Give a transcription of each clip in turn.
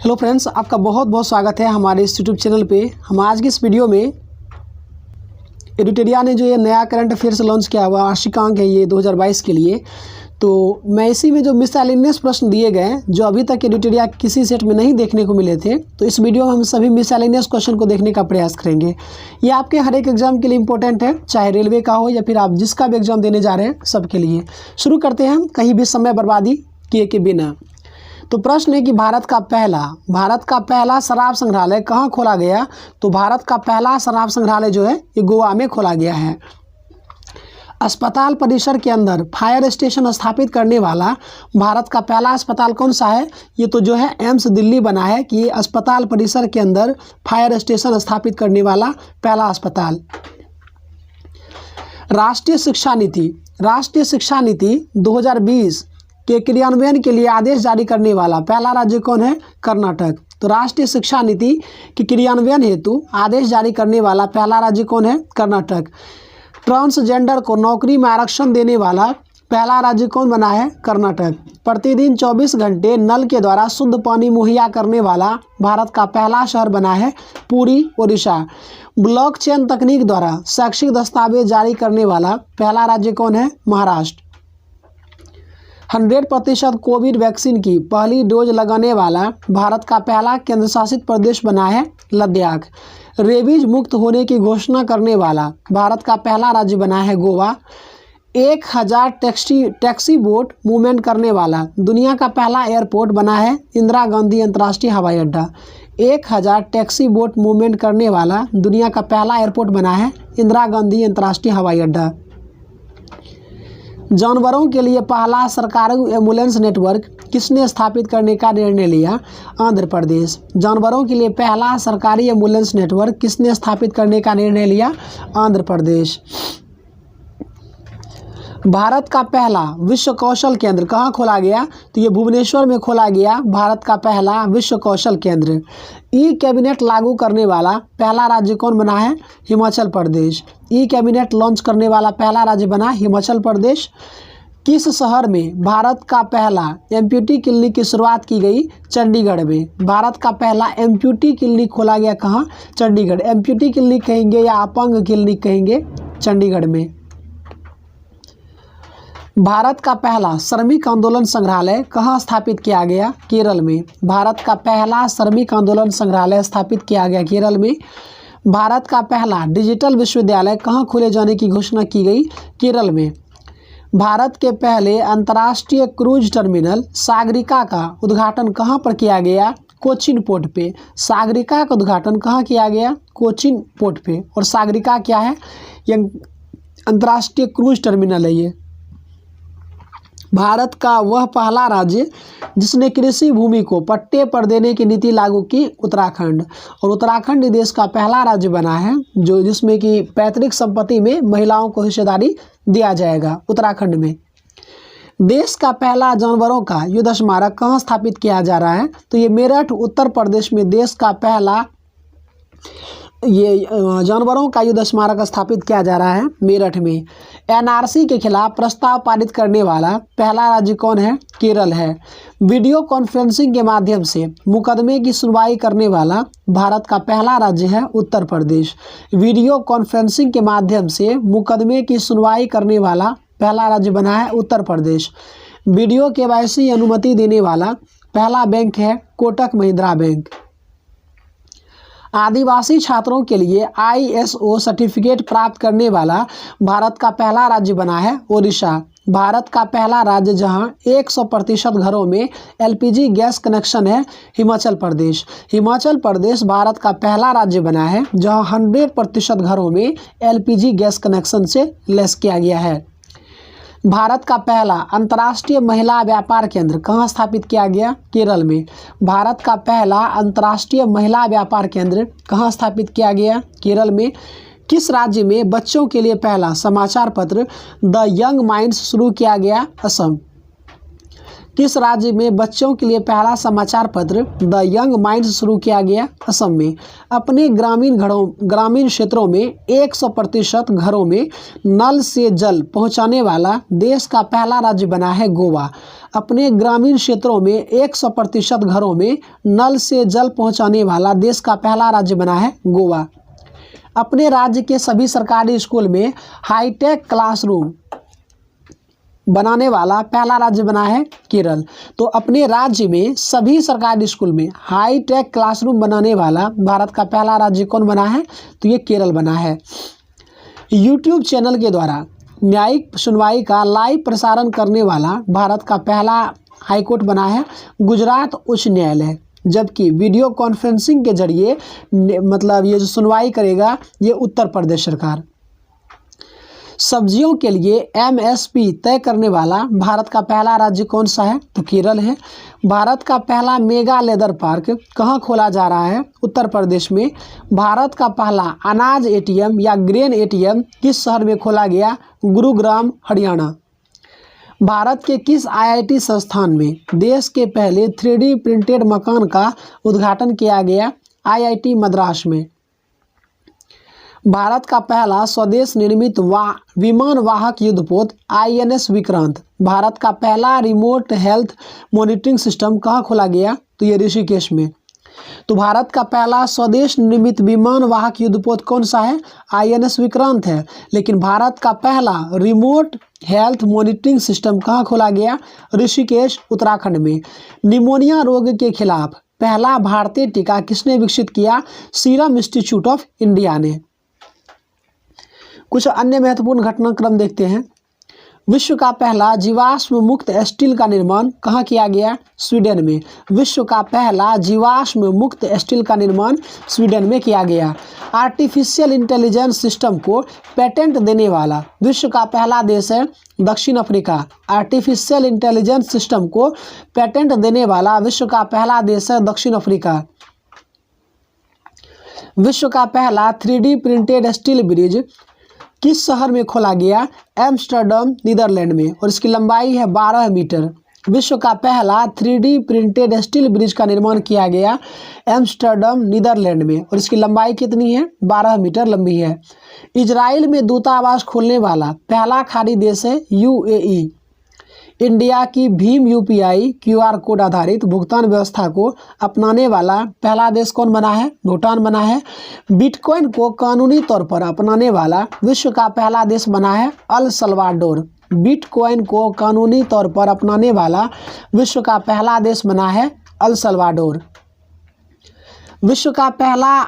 Hello friends, आपका बहुत बहुत स्वागत है हमारे इस यूट्यूब चैनल पे। हम आज की इस वीडियो में एडिटोरिया ने जो ये नया करंट अफेयर्स लॉन्च किया हुआ वार्षिकांक है ये 2022 के लिए, तो मैं इसी में जो मिसलेनियस प्रश्न दिए गए जो अभी तक एडिटोरिया किसी सेट में नहीं देखने को मिले थे, तो इस वीडियो में हम सभी मिसलेनियस क्वेश्चन को देखने का प्रयास करेंगे। ये आपके हर एक एग्जाम के लिए इंपॉर्टेंट है, चाहे रेलवे का हो या फिर आप जिसका भी एग्जाम देने जा रहे हैं सबके लिए। शुरू करते हैं हम कहीं भी समय बर्बादी किए के बिना। तो प्रश्न है कि भारत का पहला शराब संग्रहालय कहाँ खोला गया? तो भारत का पहला शराब संग्रहालय जो है ये गोवा में खोला गया है। अस्पताल परिसर के अंदर फायर स्टेशन स्थापित करने वाला भारत का पहला अस्पताल कौन सा है? ये तो जो है एम्स दिल्ली बना है कि ये अस्पताल परिसर के अंदर फायर स्टेशन स्थापित करने वाला पहला अस्पताल। राष्ट्रीय शिक्षा नीति 2020 के क्रियान्वयन के लिए आदेश जारी करने वाला पहला राज्य कौन है? कर्नाटक। तो राष्ट्रीय शिक्षा नीति के क्रियान्वयन हेतु आदेश जारी करने वाला पहला राज्य कौन है? कर्नाटक। ट्रांसजेंडर को नौकरी में आरक्षण देने वाला पहला राज्य कौन बना है? कर्नाटक। प्रतिदिन 24 घंटे नल के द्वारा शुद्ध पानी मुहैया करने वाला भारत का पहला शहर बना है पुरी, ओडिशा। ब्लॉकचेन तकनीक द्वारा शैक्षिक दस्तावेज जारी करने वाला पहला राज्य कौन है? महाराष्ट्र। 100% कोविड वैक्सीन की पहली डोज लगाने वाला भारत का पहला केंद्र शासित प्रदेश बना है लद्दाख। रेबीज मुक्त होने की घोषणा करने वाला भारत का पहला राज्य बना है गोवा। 1000 टैक्सी बोट मूवमेंट करने वाला दुनिया का पहला एयरपोर्ट बना है इंदिरा गांधी अंतर्राष्ट्रीय हवाई अड्डा। 1000 टैक्सी बोट मूवमेंट करने वाला दुनिया का पहला एयरपोर्ट बना है इंदिरा गांधी अंतर्राष्ट्रीय हवाई अड्डा। जानवरों के लिए पहला सरकारी एम्बुलेंस नेटवर्क किसने स्थापित करने का निर्णय लिया? आंध्र प्रदेश। जानवरों के लिए पहला सरकारी एम्बुलेंस नेटवर्क किसने स्थापित करने का निर्णय लिया? आंध्र प्रदेश। भारत का पहला विश्व कौशल केंद्र कहाँ खोला गया? तो ये भुवनेश्वर में खोला गया भारत का पहला विश्व कौशल केंद्र। ई कैबिनेट लागू करने वाला पहला राज्य कौन बना है? Himachal Pradesh. E cabinet launch करने वाला पहला राज्य बना हिमाचल प्रदेश। किस शहर में भारत का पहला एम्प्यूटी क्लिनिक की शुरुआत की गई? चंडीगढ़ में। भारत का पहला एम्प्यूटी क्लिनिक खोला गया कहाँ? चंडीगढ़। एम्प्यूटी क्लिनिक कहेंगे या अपंग क्लिनिक कहेंगे? चंडीगढ़ में। भारत का पहला श्रमिक आंदोलन संग्रहालय कहाँ स्थापित किया गया? केरल में। भारत का पहला श्रमिक आंदोलन संग्रहालय स्थापित किया गया केरल में। भारत का पहला डिजिटल विश्वविद्यालय कहाँ खोले जाने की घोषणा की गई? केरल में। भारत के पहले अंतर्राष्ट्रीय क्रूज टर्मिनल सागरिका का उद्घाटन कहाँ पर किया गया? कोचिन पोर्ट पे। सागरिका का उद्घाटन कहाँ किया गया? कोचिन पोर्ट पे। और सागरिका क्या है? ये अंतर्राष्ट्रीय क्रूज टर्मिनल है। ये भारत का वह पहला राज्य जिसने कृषि भूमि को पट्टे पर देने की नीति लागू की? उत्तराखंड। और उत्तराखंड देश का पहला राज्य बना है जो जिसमें कि पैतृक संपत्ति में महिलाओं को हिस्सेदारी दिया जाएगा, उत्तराखंड में। देश का पहला जानवरों का युद्ध स्मारक कहाँ स्थापित किया जा रहा है? तो ये मेरठ, उत्तर प्रदेश में देश का पहला ये जानवरों का युद्ध स्मारक स्थापित किया जा रहा है मेरठ में। एनआरसी के खिलाफ प्रस्ताव पारित करने वाला पहला राज्य कौन है? केरल है। वीडियो कॉन्फ्रेंसिंग के माध्यम से मुकदमे की सुनवाई करने वाला भारत का पहला राज्य है उत्तर प्रदेश। वीडियो कॉन्फ्रेंसिंग के माध्यम से मुकदमे की सुनवाई करने वाला पहला राज्य बना है उत्तर प्रदेश। वीडियो केवाईसी अनुमति देने वाला पहला बैंक है कोटक महिंद्रा बैंक। आदिवासी छात्रों के लिए ISO सर्टिफिकेट प्राप्त करने वाला भारत का पहला राज्य बना है ओडिशा। भारत का पहला राज्य जहां 100% घरों में LPG गैस कनेक्शन है हिमाचल प्रदेश। हिमाचल प्रदेश भारत का पहला राज्य बना है जहां 100% घरों में LPG गैस कनेक्शन से लैस किया गया है। भारत का पहला अंतर्राष्ट्रीय महिला व्यापार केंद्र कहाँ स्थापित किया गया? केरल में। भारत का पहला अंतर्राष्ट्रीय महिला व्यापार केंद्र कहाँ स्थापित किया गया? केरल में। किस राज्य में बच्चों के लिए पहला समाचार पत्र द यंग माइंड्स शुरू किया गया? असम। किस राज्य में बच्चों के लिए पहला समाचार पत्र द यंग माइंड्स शुरू किया गया? असम में। अपने ग्रामीण क्षेत्रों में 100% घरों में नल से जल पहुंचाने वाला देश का पहला राज्य बना है गोवा। अपने ग्रामीण क्षेत्रों में 100% घरों में नल से जल पहुंचाने वाला देश का पहला राज्य बना है गोवा। अपने राज्य के सभी सरकारी स्कूल में हाईटेक क्लासरूम बनाने वाला पहला राज्य बना है केरल। तो अपने राज्य में सभी सरकारी स्कूल में हाईटेक क्लासरूम बनाने वाला भारत का पहला राज्य कौन बना है? तो ये केरल बना है। यूट्यूब चैनल के द्वारा न्यायिक सुनवाई का लाइव प्रसारण करने वाला भारत का पहला हाईकोर्ट बना है गुजरात उच्च न्यायालय, जबकि वीडियो कॉन्फ्रेंसिंग के जरिए मतलब ये जो सुनवाई करेगा ये उत्तर प्रदेश सरकार। सब्जियों के लिए एमएसपी तय करने वाला भारत का पहला राज्य कौन सा है? तो केरल है। भारत का पहला मेगा लेदर पार्क कहाँ खोला जा रहा है? उत्तर प्रदेश में। भारत का पहला अनाज एटीएम या ग्रेन एटीएम किस शहर में खोला गया? गुरुग्राम, हरियाणा। भारत के किस आईआईटी संस्थान में देश के पहले 3D प्रिंटेड मकान का उद्घाटन किया गया? आईआईटी मद्रास में। भारत का पहला स्वदेश निर्मित विमान वाहक युद्धपोत आईएनएस विक्रांत। भारत का पहला रिमोट हेल्थ मॉनिटरिंग सिस्टम कहाँ खोला गया? तो ये ऋषिकेश में। तो भारत का पहला स्वदेश निर्मित विमान वाहक युद्धपोत कौन सा है? आईएनएस विक्रांत है। लेकिन भारत का पहला रिमोट हेल्थ मॉनिटरिंग सिस्टम कहाँ खोला गया? ऋषिकेश, उत्तराखंड में। निमोनिया रोग के खिलाफ पहला भारतीय टीका किसने विकसित किया? सीरम इंस्टीट्यूट ऑफ इंडिया ने। कुछ अन्य महत्वपूर्ण घटनाक्रम देखते हैं। विश्व का पहला जीवाश्म मुक्त स्टील का निर्माण कहाँ किया गया? स्वीडन में। विश्व का पहला जीवाश्म मुक्त स्टील का निर्माण स्वीडन में किया गया। आर्टिफिशियल इंटेलिजेंस सिस्टम को पेटेंट देने वाला विश्व का पहला देश है दक्षिण अफ्रीका। आर्टिफिशियल इंटेलिजेंस सिस्टम को पेटेंट देने वाला विश्व का पहला देश है दक्षिण अफ्रीका। विश्व का पहला 3D प्रिंटेड स्टील ब्रिज किस शहर में खोला गया? एम्स्टर्डम, नीदरलैंड में, और इसकी लंबाई है 12 मीटर। विश्व का पहला 3D प्रिंटेड स्टील ब्रिज का निर्माण किया गया एम्स्टर्डम, नीदरलैंड में, और इसकी लंबाई कितनी है? 12 मीटर लंबी है। इजराइल में दूतावास खोलने वाला पहला खाड़ी देश है यूएई। इंडिया की भीम यूपीआई क्यूआर कोड आधारित भुगतान व्यवस्था को अपनाने वाला पहला देश कौन बना है? भूटान बना है। बिटकॉइन को कानूनी तौर पर अपनाने वाला विश्व का पहला देश बना है अल सल्वाडोर। बिटकॉइन को कानूनी तौर पर अपनाने वाला विश्व का पहला देश बना है अल सल्वाडोर। विश्व का पहला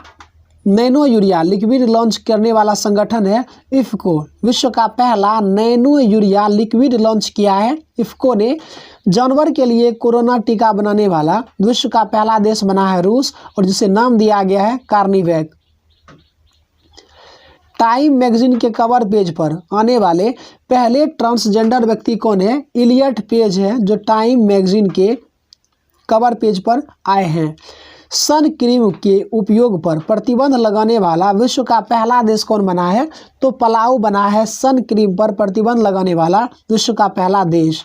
नैनो यूरिया लिक्विड लॉन्च करने वाला संगठन है इफ्को। विश्व का पहला नैनो यूरिया लिक्विड लॉन्च किया है इफ्को ने। जानवर के लिए कोरोना टीका बनाने वाला विश्व का पहला देश बना है रूस, और जिसे नाम दिया गया है कार्निवैक। टाइम मैगजीन के कवर पेज पर आने वाले पहले ट्रांसजेंडर व्यक्ति कौन है? इलियट पेज है जो टाइम मैगजीन के कवर पेज पर आए हैं। सन क्रीम के उपयोग पर प्रतिबंध लगाने वाला विश्व का पहला देश कौन बना है? तो पलाऊ बना है सन क्रीम पर प्रतिबंध लगाने वाला विश्व का पहला देश।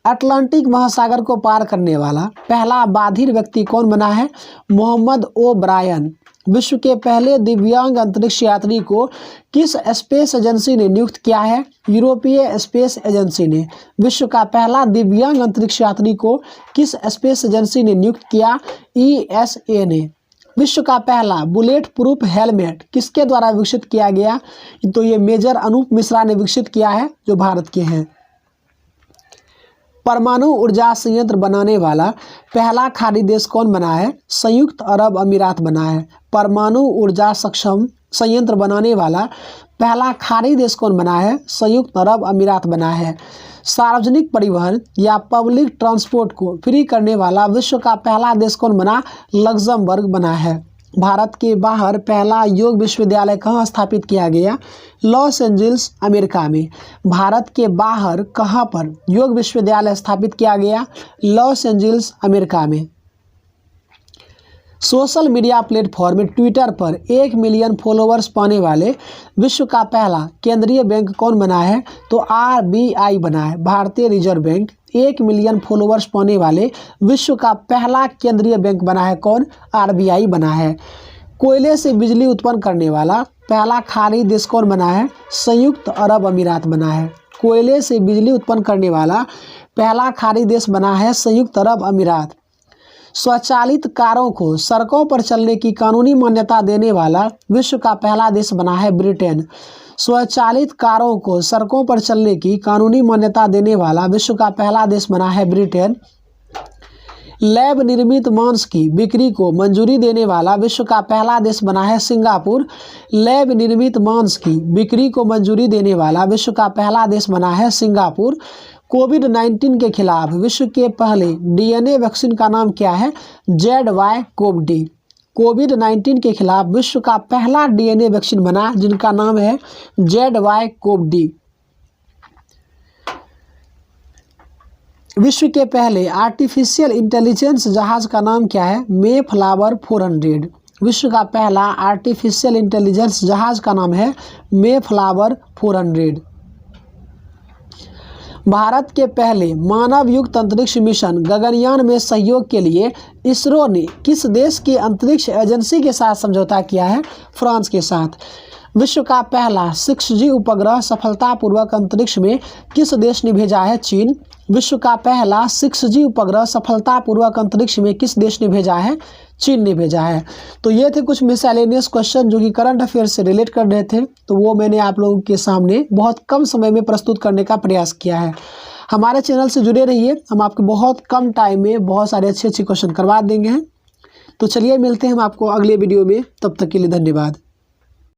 अटलांटिक महासागर को पार करने वाला पहला बाधिर व्यक्ति कौन बना है? मोहम्मद ओब्रायन। विश्व के पहले दिव्यांग अंतरिक्ष यात्री को किस स्पेस एजेंसी ने नियुक्त किया है? यूरोपीय स्पेस एजेंसी ने। विश्व का पहला दिव्यांग अंतरिक्ष यात्री को किस स्पेस एजेंसी ने नियुक्त किया? ईएसए ने। विश्व का पहला बुलेट प्रूफ हेलमेट किसके द्वारा विकसित किया गया? तो ये मेजर अनूप मिश्रा ने विकसित किया है जो भारत के हैं। परमाणु ऊर्जा संयंत्र बनाने वाला पहला खाड़ी देश कौन बना है? संयुक्त अरब अमीरात बना है। परमाणु ऊर्जा सक्षम संयंत्र बनाने वाला पहला खाड़ी देश कौन बना है? संयुक्त अरब अमीरात बना है। सार्वजनिक परिवहन या पब्लिक ट्रांसपोर्ट को फ्री करने वाला विश्व का पहला देश कौन बना? लग्जमबर्ग बना है। भारत के बाहर पहला योग विश्वविद्यालय कहाँ स्थापित किया गया? लॉस एंजल्स, अमेरिका में। भारत के बाहर कहाँ पर योग विश्वविद्यालय स्थापित किया गया? लॉस एंजल्स, अमेरिका में। सोशल मीडिया प्लेटफॉर्म ट्विटर पर 1 मिलियन फॉलोअर्स पाने वाले विश्व का पहला केंद्रीय बैंक कौन बना है? तो आरबीआई बना है, भारतीय रिजर्व बैंक। 1 मिलियन फॉलोअर्स पाने वाले विश्व का पहला केंद्रीय बैंक बना है कौन? RBI बना है। कोयले से बिजली उत्पन्न करने वाला पहला खाड़ी देश कौन बना है? संयुक्त अरब अमीरात बना है। कोयले से बिजली उत्पन्न करने वाला पहला खाड़ी देश बना है संयुक्त अरब अमीरात। स्वचालित कारों को सड़कों पर चलने की कानूनी मान्यता देने वाला विश्व का पहला देश बना है ब्रिटेन। स्वचालित कारों को सड़कों पर चलने की कानूनी मान्यता देने वाला विश्व का पहला देश बना है ब्रिटेन। लैब निर्मित मांस की बिक्री को मंजूरी देने वाला विश्व का पहला देश बना है सिंगापुर। लैब निर्मित मांस की बिक्री को मंजूरी देने वाला विश्व का पहला देश बना है सिंगापुर। कोविड-19 के खिलाफ विश्व के पहले DNA वैक्सीन का नाम क्या है? ZY-CoV-D। कोविड-19 के खिलाफ विश्व का पहला DNA वैक्सीन बना जिनका नाम है ZY-CoV-D। विश्व के पहले आर्टिफिशियल इंटेलिजेंस जहाज का नाम क्या है? मेफ्लावर 400। विश्व का पहला आर्टिफिशियल इंटेलिजेंस जहाज का नाम है मेफ्लावर 400। भारत के पहले मानव युक्त अंतरिक्ष मिशन गगनयान में सहयोग के लिए इसरो ने किस देश की अंतरिक्ष एजेंसी के साथ समझौता किया है? फ्रांस के साथ। विश्व का पहला 6G उपग्रह सफलतापूर्वक अंतरिक्ष में किस देश ने भेजा है? चीन। विश्व का पहला 6G उपग्रह सफलतापूर्वक अंतरिक्ष में किस देश ने भेजा है? चीन ने भेजा है। तो ये थे कुछ मिसलेनियस क्वेश्चन जो कि करंट अफेयर से रिलेट कर रहे थे, तो वो मैंने आप लोगों के सामने बहुत कम समय में प्रस्तुत करने का प्रयास किया है। हमारे चैनल से जुड़े रहिए, हम आपको बहुत कम टाइम में बहुत सारे अच्छे क्वेश्चन करवा देंगे। तो चलिए मिलते हैं हम आपको अगले वीडियो में, तब तक के लिए धन्यवाद।